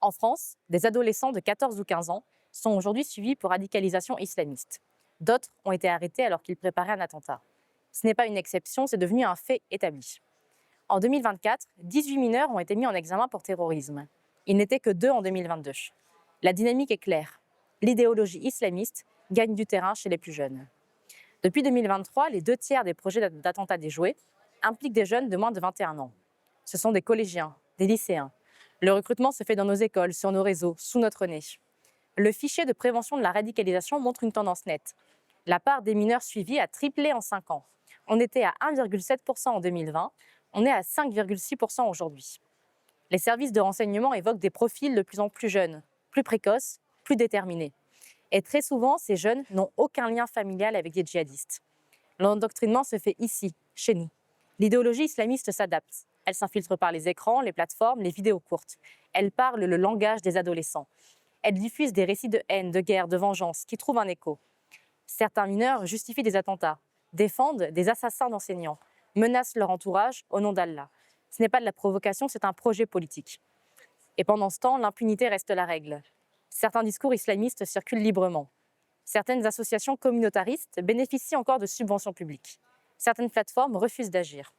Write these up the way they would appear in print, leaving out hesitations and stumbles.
En France, des adolescents de 14 ou 15 ans sont aujourd'hui suivis pour radicalisation islamiste. D'autres ont été arrêtés alors qu'ils préparaient un attentat. Ce n'est pas une exception, c'est devenu un fait établi. En 2024, 18 mineurs ont été mis en examen pour terrorisme. Ils n'étaient que 2 en 2022. La dynamique est claire. L'idéologie islamiste gagne du terrain chez les plus jeunes. Depuis 2023, les 2 tiers des projets d'attentats déjoués impliquent des jeunes de moins de 21 ans. Ce sont des collégiens, des lycéens. Le recrutement se fait dans nos écoles, sur nos réseaux, sous notre nez. Le fichier de prévention de la radicalisation montre une tendance nette. La part des mineurs suivis a triplé en 5 ans. On était à 1,7% en 2020, on est à 5,6% aujourd'hui. Les services de renseignement évoquent des profils de plus en plus jeunes, plus précoces, plus déterminés. Et très souvent, ces jeunes n'ont aucun lien familial avec des djihadistes. L'endoctrinement se fait ici, chez nous. L'idéologie islamiste s'adapte. Elle s'infiltre par les écrans, les plateformes, les vidéos courtes. Elle parle le langage des adolescents. Elle diffuse des récits de haine, de guerre, de vengeance qui trouvent un écho. Certains mineurs justifient des attentats, défendent des assassins d'enseignants, menacent leur entourage au nom d'Allah. Ce n'est pas de la provocation, c'est un projet politique. Et pendant ce temps, l'impunité reste la règle. Certains discours islamistes circulent librement. Certaines associations communautaristes bénéficient encore de subventions publiques. Certaines plateformes refusent d'agir.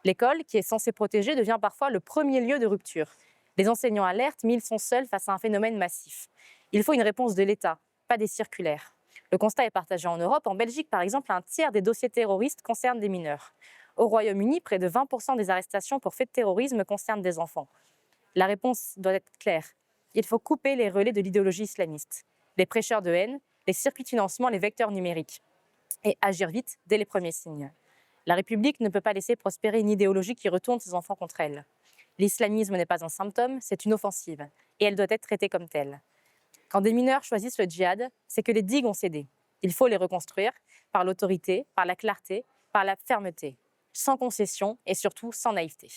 L'école, qui est censée protéger, devient parfois le premier lieu de rupture. Les enseignants alertent, mais ils sont seuls face à un phénomène massif. Il faut une réponse de l'État, pas des circulaires. Le constat est partagé en Europe. En Belgique, par exemple, un tiers des dossiers terroristes concernent des mineurs. Au Royaume-Uni, près de 20% des arrestations pour faits de terrorisme concernent des enfants. La réponse doit être claire. Il faut couper les relais de l'idéologie islamiste, les prêcheurs de haine, les circuits de financement, les vecteurs numériques. Et agir vite dès les premiers signes. La République ne peut pas laisser prospérer une idéologie qui retourne ses enfants contre elle. L'islamisme n'est pas un symptôme, c'est une offensive. Et elle doit être traitée comme telle. Quand des mineurs choisissent le djihad, c'est que les digues ont cédé. Il faut les reconstruire par l'autorité, par la clarté, par la fermeté, sans concession et surtout sans naïveté.